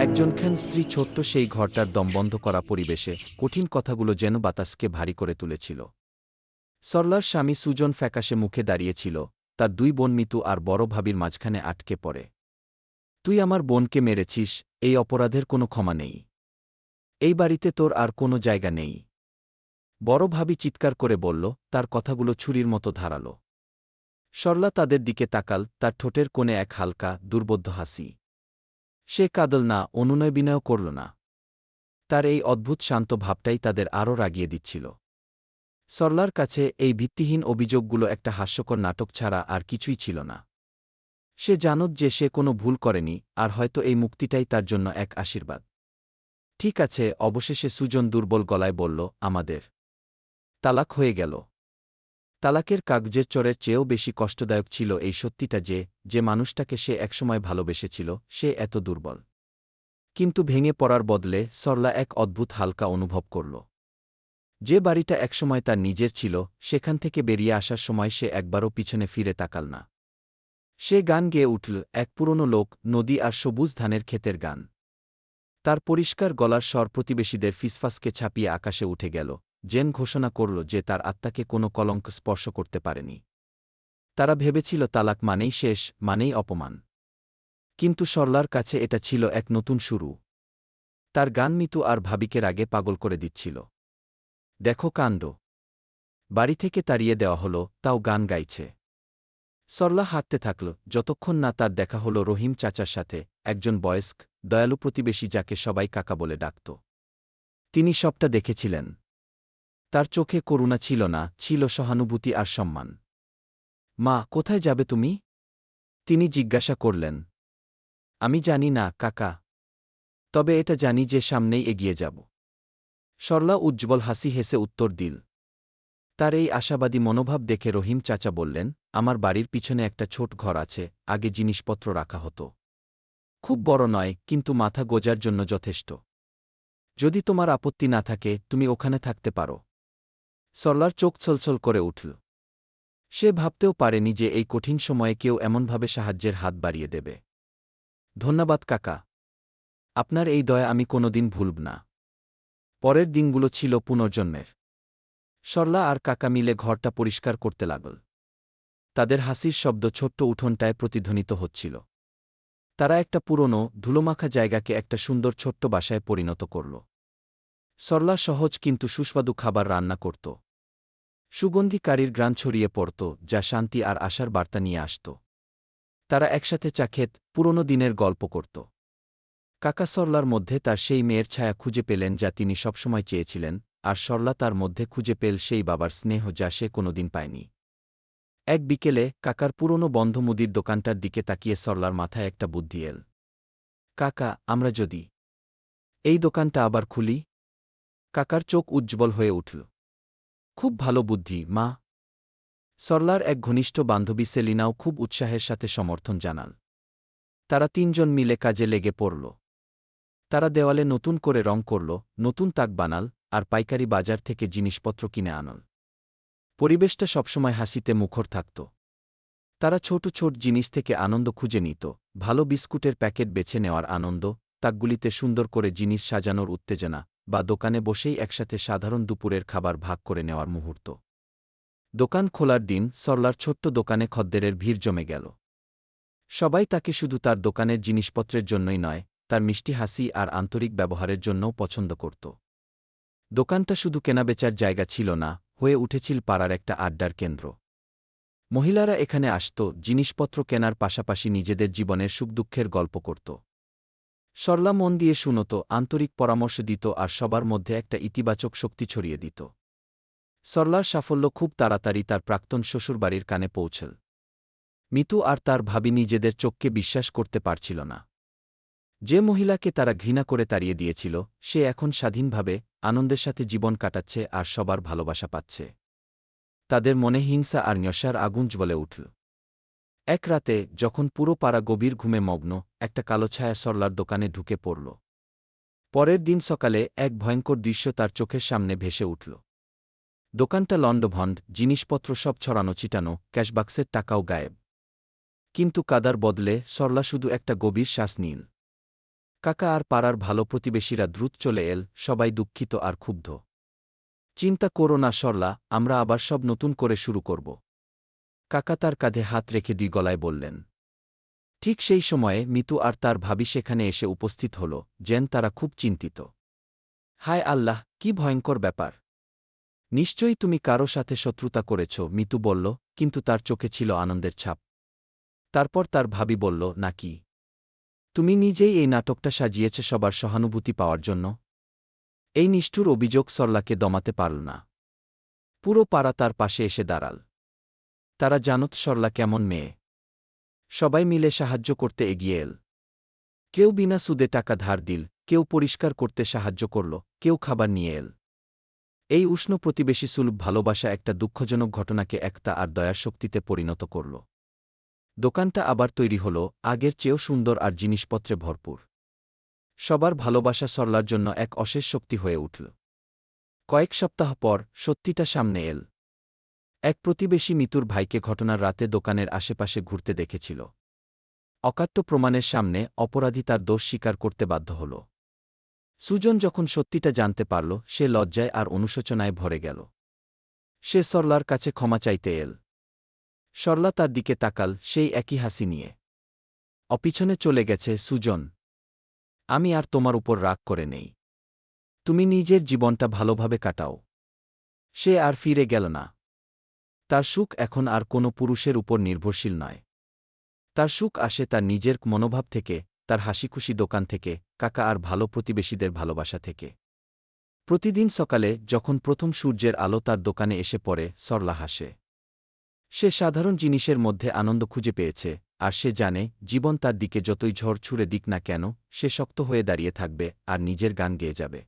একজনখান স্ত্রী ছোট্ট সেই ঘরটার দমবন্ধ করা পরিবেশে কঠিন কথাগুলো যেন বাতাসকে ভারী করে তুলেছিল। সরলার স্বামী সুজন ফ্যাকাশে মুখে দাঁড়িয়েছিল, তার দুই বোন মিতু আর বড় ভাবির মাঝখানে আটকে পড়ে। তুই আমার বোনকে মেরেছিস, এই অপরাধের কোনো ক্ষমা নেই। এই বাড়িতে তোর আর কোনো জায়গা নেই। বড় ভাবি চিৎকার করে বলল, তার কথাগুলো ছুরির মতো ধারালো। সরলা তাদের দিকে তাকাল, তার ঠোঁটের কোণে এক হালকা, দুর্বোধ্য হাসি। সে কাঁদল না, অনুনয় বিনয় করল না। তার এই অদ্ভুত শান্ত ভাবটাই তাদের আরও রাগিয়ে দিচ্ছিল। সরলার কাছে এই ভিত্তিহীন অভিযোগগুলো একটা হাস্যকর নাটক ছাড়া আর কিছুই ছিল না। সে জানত যে সে কোনো ভুল করেনি, আর হয়তো এই মুক্তিটাই তার জন্য এক আশীর্বাদ। ঠিক আছে, অবশেষে সুজন দুর্বল গলায় বলল, আমাদের তালাক হয়ে গেল। তালাকের কাগজের চরের চেয়েও বেশি কষ্টদায়ক ছিল এই সত্যিটা যে মানুষটাকে সে একসময় ভালোবেসেছিল, সে এত দুর্বল। কিন্তু ভেঙে পড়ার বদলে সরলা এক অদ্ভুত হালকা অনুভব করল। যে বাড়িটা একসময় তার নিজের ছিল, সেখান থেকে বেরিয়ে আসার সময় সে একবারও পিছনে ফিরে তাকাল না। সে গান গেয়ে উঠল, এক পুরনো লোক, নদী আর সবুজ ধানের ক্ষেতের গান। তার পরিষ্কার গলার স্বর প্রতিবেশীদের ফিসফাসকে ছাপিয়ে আকাশে উঠে গেল, যেন ঘোষণা করল যে তার আত্মাকে কোনো কলঙ্ক স্পর্শ করতে পারেনি। তারা ভেবেছিল তালাক মানেই শেষ, মানেই অপমান। কিন্তু সরলার কাছে এটা ছিল এক নতুন শুরু। তার গান মিতু আর ভাবিকে রাগে পাগল করে দিচ্ছিল। দেখো কাণ্ড! বাড়ি থেকে তাড়িয়ে দেওয়া হলো, তাও গান গাইছে। সরলা হাঁটতে থাকল, যতক্ষণ না তার দেখা হল রহিম চাচার সাথে, একজন বয়স্ক, দয়ালু প্রতিবেশী যাকে সবাই কাকা বলে ডাকত। তিনি সবটা দেখেছিলেন। তার চোখে করুণা ছিল না, ছিল সহানুভূতি আর সম্মান। মা, কোথায় যাবে তুমি? তিনি জিজ্ঞাসা করলেন। আমি জানি না কাকা, তবে এটা জানি যে সামনেই এগিয়ে যাব। সরলা উজ্জ্বল হাসি হেসে উত্তর দিল। তার এই আশাবাদী মনোভাব দেখে রহিম চাচা বললেন, আমার বাড়ির পিছনে একটা ছোট ঘর আছে, আগে জিনিসপত্র রাখা হতো। খুব বড় নয়, কিন্তু মাথা গোজার জন্য যথেষ্ট। যদি তোমার আপত্তি না থাকে, তুমি ওখানে থাকতে পারো। সরলার চোখ ছলছল করে উঠল। সে ভাবতেও পারেনি যে এই কঠিন সময়ে কেউ এমনভাবে সাহায্যের হাত বাড়িয়ে দেবে। ধন্যবাদ কাকা, আপনার এই দয়া আমি কোনোদিন ভুলব না। পরের দিনগুলো ছিল পুনর্জন্মের। সরলা আর কাকা মিলে ঘরটা পরিষ্কার করতে লাগল। তাদের হাসির শব্দ ছোট্ট উঠোনটায় প্রতিধ্বনিত হচ্ছিল। তারা একটা পুরনো, ধুলোমাখা জায়গাকে একটা সুন্দর ছোট্ট বাসায় পরিণত করল। সরলা সহজ কিন্তু সুস্বাদু খাবার রান্না করত। সুগন্ধি কারির ঘ্রাণ ছড়িয়ে পড়ত, যা শান্তি আর আশার বার্তা নিয়ে আসত। তারা একসাথে চা খেত, পুরনো দিনের গল্প করত। কাকা সরলার মধ্যে তার সেই মেয়ের ছায়া খুঁজে পেলেন যা তিনি সবসময় চেয়েছিলেন, আর সরলা তার মধ্যে খুঁজে পেল সেই বাবার স্নেহ যা সে কোনোদিন পায়নি। এক বিকেলে কাকার পুরনো বন্ধ মুদির দোকানটার দিকে তাকিয়ে সরলার মাথায় একটা বুদ্ধি এল। কাকা, আমরা যদি এই দোকানটা আবার খুলি? কাকার চোখ উজ্জ্বল হয়ে উঠল। খুব ভালো বুদ্ধি, মা। সরলার এক ঘনিষ্ঠ বান্ধবী সেলিনাও খুব উৎসাহের সাথে সমর্থন জানাল। তারা তিনজন মিলে কাজে লেগে পড়ল। তারা দেওয়ালে নতুন করে রং করল, নতুন তাক বানাল, আর পাইকারি বাজার থেকে জিনিসপত্র কিনে আনল। পরিবেশটা সবসময় হাসিতে মুখর থাকত। তারা ছোট ছোট জিনিস থেকে আনন্দ খুঁজে নিত, ভালো বিস্কুটের প্যাকেট বেছে নেওয়ার আনন্দ, তাকগুলিতে সুন্দর করে জিনিস সাজানোর উত্তেজনা, বা দোকানে বসেই একসাথে সাধারণ দুপুরের খাবার ভাগ করে নেওয়ার মুহূর্ত। দোকান খোলার দিন সরলার ছোট্ট দোকানে খদ্দেরের ভিড় জমে গেল। সবাই তাকে শুধু তার দোকানের জিনিসপত্রের জন্যই নয়, তার মিষ্টি হাসি আর আন্তরিক ব্যবহারের জন্যও পছন্দ করত। দোকানটা শুধু কেনাবেচার জায়গা ছিল না, হয়ে উঠেছিল পাড়ার একটা আড্ডার কেন্দ্র। মহিলারা এখানে আসত, জিনিসপত্র কেনার পাশাপাশি নিজেদের জীবনের সুখদুঃখের গল্প করত। সরলা মন দিয়ে শুনত, আন্তরিক পরামর্শ দিত আর সবার মধ্যে একটা ইতিবাচক শক্তি ছড়িয়ে দিত। সরলার সাফল্য খুব তাড়াতাড়ি তার প্রাক্তন শ্বশুরবাড়ির কানে পৌঁছল। মিতু আর তার ভাবি নিজেদের চোখকে বিশ্বাস করতে পারছিল না। যে মহিলাকে তারা ঘৃণা করে তাড়িয়ে দিয়েছিল, সে এখন স্বাধীনভাবে, আনন্দের সাথে জীবন কাটাচ্ছে আর সবার ভালোবাসা পাচ্ছে। তাদের মনে হিংসা আর নেশার আগুন জ্বলে উঠল। এক রাতে, যখন পুরো পাড়া গভীর ঘুমে মগ্ন, একটা কালো ছায়া সরলার দোকানে ঢুকে পড়ল। পরের দিন সকালে এক ভয়ঙ্কর দৃশ্য তার চোখের সামনে ভেসে উঠল। দোকানটা লণ্ডভণ্ড, জিনিসপত্র সব ছড়ানো ছিটানো, ক্যাশবাক্সের টাকাও গায়েব। কিন্তু কাদার বদলে সরলা শুধু একটা গভীর শ্বাস নিল। কাকা আর পাড়ার ভালো প্রতিবেশীরা দ্রুত চলে এল, সবাই দুঃখিত আর ক্ষুব্ধ। চিন্তা করো না সরলা, আমরা আবার সব নতুন করে শুরু করব। কাকা তার কাঁধে হাত রেখে দুই গলায় বললেন। ঠিক সেই সময়ে মিতু আর তার ভাবি সেখানে এসে উপস্থিত হল, যেন তারা খুব চিন্তিত। হায় আল্লাহ, কি ভয়ঙ্কর ব্যাপার! নিশ্চয়ই তুমি কারো সাথে শত্রুতা করেছ, মিতু বলল, কিন্তু তার চোখে ছিল আনন্দের ছাপ। তারপর তার ভাবি বলল, নাকি তুমি নিজেই এই নাটকটা সাজিয়েছ সবার সহানুভূতি পাওয়ার জন্য? এই নিষ্ঠুর অভিযোগ সরলাকে দমাতে পারল না। পুরো পাড়া তার পাশে এসে দাঁড়াল। তারা জানত সরলা কেমন মেয়ে। সবাই মিলে সাহায্য করতে এগিয়ে এল। কেউ বিনা সুদে টাকা ধার দিল, কেউ পরিষ্কার করতে সাহায্য করল, কেউ খাবার নিয়ে এল। এই উষ্ণ প্রতিবেশী সুলভ ভালোবাসা একটা দুঃখজনক ঘটনাকে একতা আর দয়ার শক্তিতে পরিণত করল। দোকানটা আবার তৈরি হল, আগের চেয়েও সুন্দর আর জিনিসপত্রে ভরপুর। সবার ভালোবাসা সরলার জন্য এক অশেষ শক্তি হয়ে উঠল। কয়েক সপ্তাহ পর সত্যিটা সামনে এল। এক প্রতিবেশী মিতুর ভাইকে ঘটনার রাতে দোকানের আশেপাশে ঘুরতে দেখেছিল। অকাট্য প্রমাণের সামনে অপরাধী তার দোষ স্বীকার করতে বাধ্য হল। সুজন যখন সত্যিটা জানতে পারল, সে লজ্জায় আর অনুশোচনায় ভরে গেল। সে সরলার কাছে ক্ষমা চাইতে এল। সরলা তার দিকে তাকাল, সেই একই হাসি নিয়ে। অপিছনে চলে গেছে, সুজন, আমি আর তোমার উপর রাগ করে নেই। তুমি নিজের জীবনটা ভালোভাবে কাটাও। সে আর ফিরে গেল না। তার সুখ এখন আর কোনো পুরুষের উপর নির্ভরশীল নয়। তার সুখ আসে তার নিজের মনোভাব থেকে, তার হাসিখুশি দোকান থেকে, কাকা আর ভালো প্রতিবেশীদের ভালোবাসা থেকে। প্রতিদিন সকালে যখন প্রথম সূর্যের আলো তার দোকানে এসে পড়ে, সরলা হাসে। সে সাধারণ জিনিসের মধ্যে আনন্দ খুঁজে পেয়েছে, আর সে জানে, জীবন তার দিকে যতই ঝড় ছুঁড়ে দিক না কেন, সে শক্ত হয়ে দাঁড়িয়ে থাকবে আর নিজের গান গেয়ে যাবে।